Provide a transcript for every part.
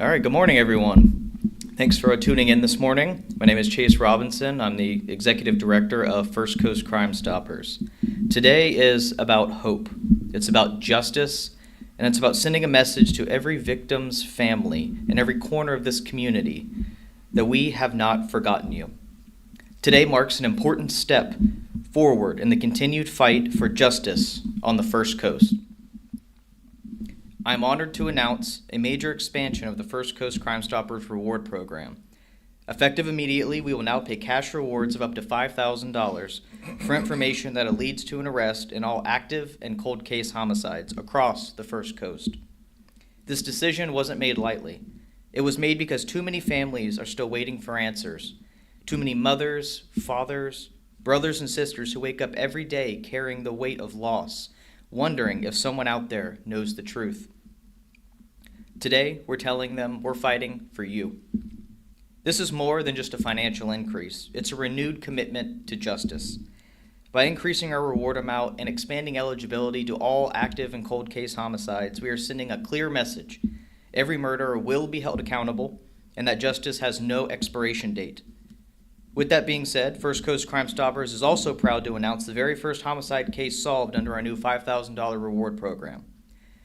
All right, good morning, everyone. Thanks for tuning in this morning. My name is Chase Robinson. I'm the Executive Director of First Coast Crime Stoppers. Today is about hope. It's about justice, and it's about sending a message to every victim's family in every corner of this community that we have not forgotten you. Today marks an important step forward in the continued fight for justice on the First Coast. I'm honored to announce a major expansion of the First Coast Crime Stoppers Reward Program. Effective immediately, we will now pay cash rewards of up to $5,000 for information that leads to an arrest in all active and cold case homicides across the First Coast. This decision wasn't made lightly. It was made because too many families are still waiting for answers. Too many mothers, fathers, brothers, and sisters who wake up every day carrying the weight of loss, wondering if someone out there knows the truth. Today, we're telling them we're fighting for you. This is more than just a financial increase. It's a renewed commitment to justice. By increasing our reward amount and expanding eligibility to all active and cold case homicides, we are sending a clear message. Every murderer will be held accountable, and that justice has no expiration date. With that being said, First Coast Crime Stoppers is also proud to announce the very first homicide case solved under our new $5,000 reward program.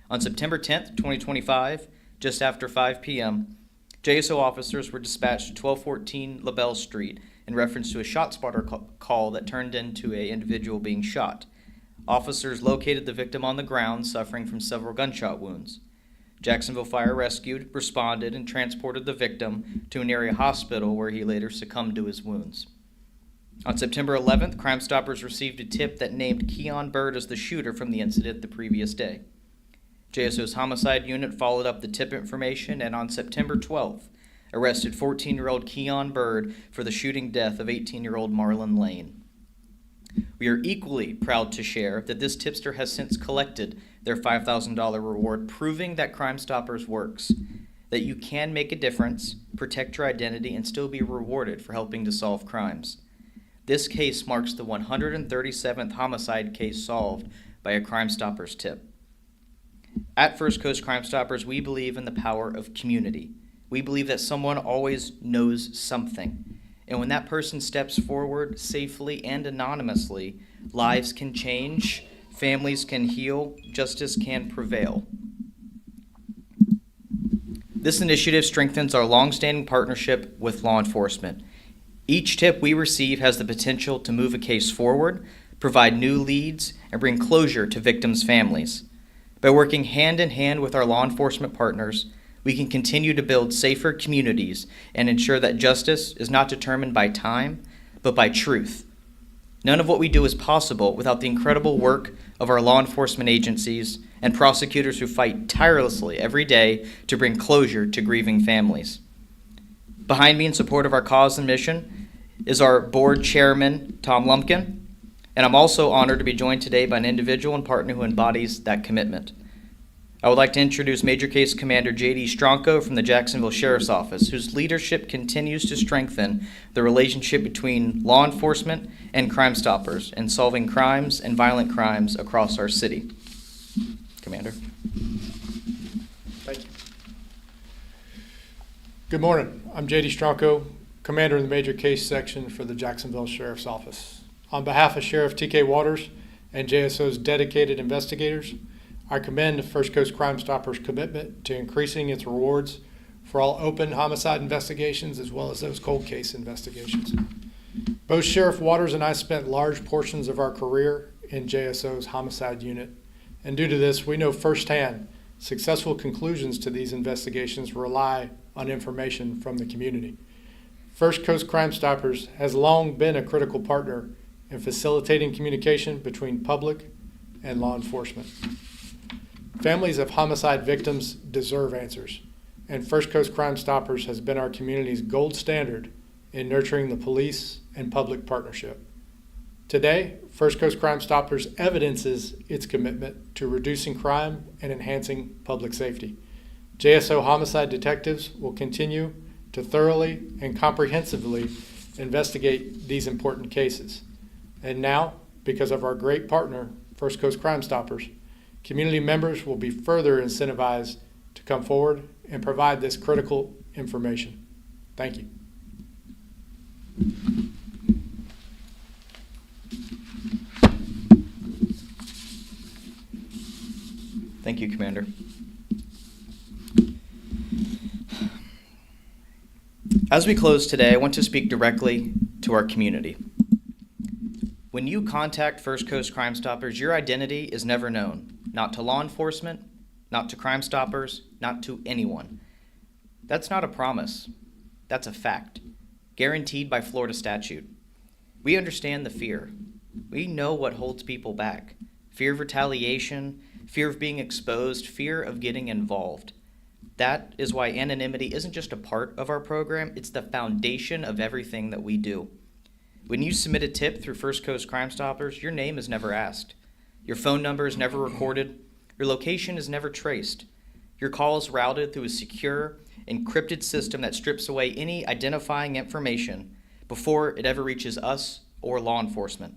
On September 10th, 2025, just after 5 p.m., JSO officers were dispatched to 1214 LaBelle Street in reference to a ShotSpotter call that turned into an individual being shot. Officers located the victim on the ground, suffering from several gunshot wounds. Jacksonville Fire Rescue responded and transported the victim to an area hospital where he later succumbed to his wounds. On September 11th, Crime Stoppers received a tip that named Keon Bird as the shooter from the incident the previous day. JSO's homicide unit followed up the tip information and on September 12th, arrested 14-year-old Keon Bird for the shooting death of 18-year-old Marlon Lane. We are equally proud to share that this tipster has since collected their $5,000 reward, proving that Crime Stoppers works, that you can make a difference, protect your identity, and still be rewarded for helping to solve crimes. This case marks the 137th homicide case solved by a Crime Stoppers tip. At First Coast Crime Stoppers, we believe in the power of community. We believe that someone always knows something. And when that person steps forward safely and anonymously, lives can change, families can heal, justice can prevail. This initiative strengthens our long-standing partnership with law enforcement. Each tip we receive has the potential to move a case forward, provide new leads, and bring closure to victims' families. By working hand in hand with our law enforcement partners, we can continue to build safer communities and ensure that justice is not determined by time, but by truth. None of what we do is possible without the incredible work of our law enforcement agencies and prosecutors who fight tirelessly every day to bring closure to grieving families. Behind me in support of our cause and mission is our board chairman, Tom Lumpkin, and I'm also honored to be joined today by an individual and partner who embodies that commitment. I would like to introduce Major Case Commander J.D. Stronko from the Jacksonville Sheriff's Office, whose leadership continues to strengthen the relationship between law enforcement and Crime Stoppers in solving crimes and violent crimes across our city. Commander. Thank you. Good morning. I'm J.D. Stronko, Commander in the Major Case Section for the Jacksonville Sheriff's Office. On behalf of Sheriff T.K. Waters and JSO's dedicated investigators, I commend First Coast Crime Stoppers' commitment to increasing its rewards for all open homicide investigations as well as those cold case investigations. Both Sheriff Waters and I spent large portions of our career in JSO's homicide unit, and due to this, we know firsthand successful conclusions to these investigations rely on information from the community. First Coast Crime Stoppers has long been a critical partner in facilitating communication between public and law enforcement. Families of homicide victims deserve answers, and First Coast Crime Stoppers has been our community's gold standard in nurturing the police and public partnership. Today, First Coast Crime Stoppers evidences its commitment to reducing crime and enhancing public safety. JSO homicide detectives will continue to thoroughly and comprehensively investigate these important cases. And now, because of our great partner, First Coast Crime Stoppers, community members will be further incentivized to come forward and provide this critical information. Thank you. Thank you, Commander. As we close today, I want to speak directly to our community. When you contact First Coast Crime Stoppers, your identity is never known, not to law enforcement, not to Crime Stoppers, not to anyone. That's not a promise. That's a fact, guaranteed by Florida statute. We understand the fear. We know what holds people back. Fear of retaliation, fear of being exposed, fear of getting involved. That is why anonymity isn't just a part of our program, it's the foundation of everything that we do. When you submit a tip through First Coast Crime Stoppers, your name is never asked. Your phone number is never recorded. Your location is never traced. Your call is routed through a secure, encrypted system that strips away any identifying information before it ever reaches us or law enforcement.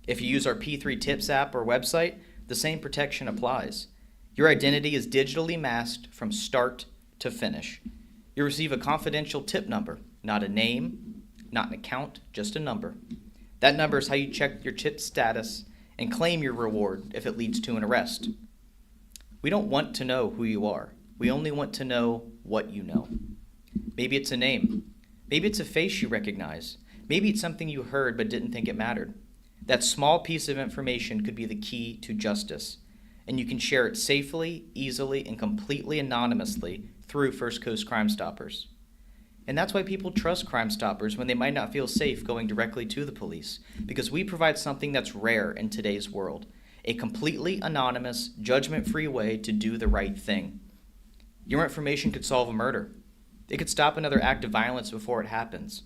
If you use our P3 Tips app or website, the same protection applies. Your identity is digitally masked from start to finish. You receive a confidential tip number, not a name, not an account, just a number. That number is how you check your tip status and claim your reward if it leads to an arrest. We don't want to know who you are. We only want to know what you know. Maybe it's a name. Maybe it's a face you recognize. Maybe it's something you heard but didn't think it mattered. That small piece of information could be the key to justice, and you can share it safely, easily, and completely anonymously through First Coast Crime Stoppers. And that's why people trust Crime Stoppers when they might not feel safe going directly to the police, because we provide something that's rare in today's world, a completely anonymous, judgment-free way to do the right thing. Your information could solve a murder. It could stop another act of violence before it happens.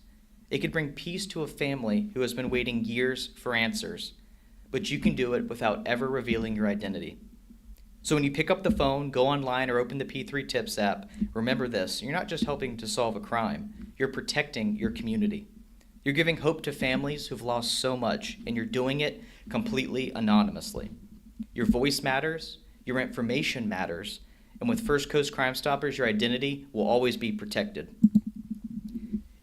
It could bring peace to a family who has been waiting years for answers, but you can do it without ever revealing your identity. So when you pick up the phone, go online, or open the P3 Tips app, remember this: you're not just helping to solve a crime, you're protecting your community. You're giving hope to families who've lost so much, and you're doing it completely anonymously. Your voice matters, your information matters, and with First Coast Crime Stoppers, your identity will always be protected.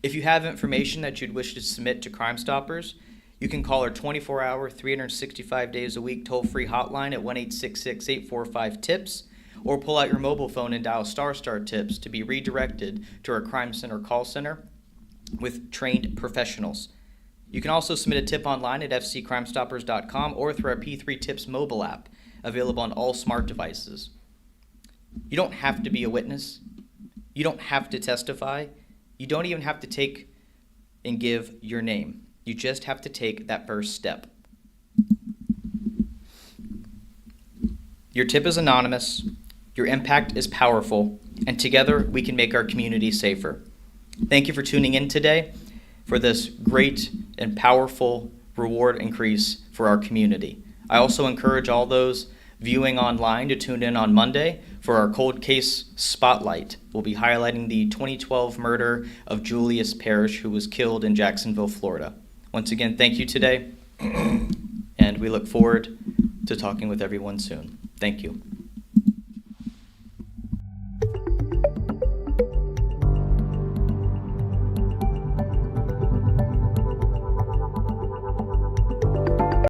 If you have information that you'd wish to submit to Crime Stoppers, you can call our 24-hour, 365 days a week toll-free hotline at 1-866-845-TIPS, or pull out your mobile phone and dial **TIPS to be redirected to our Crime Center call center with trained professionals. You can also submit a tip online at fccrimestoppers.com or through our P3 Tips mobile app, available on all smart devices. You don't have to be a witness. You don't have to testify. You don't even have to take and give your name. You just have to take that first step. Your tip is anonymous, your impact is powerful, and together we can make our community safer. Thank you for tuning in today for this great and powerful reward increase for our community. I also encourage all those viewing online to tune in on Monday for our Cold Case Spotlight. We'll be highlighting the 2012 murder of Julius Parrish, who was killed in Jacksonville, Florida. Once again, thank you today, and we look forward to talking with everyone soon. Thank you.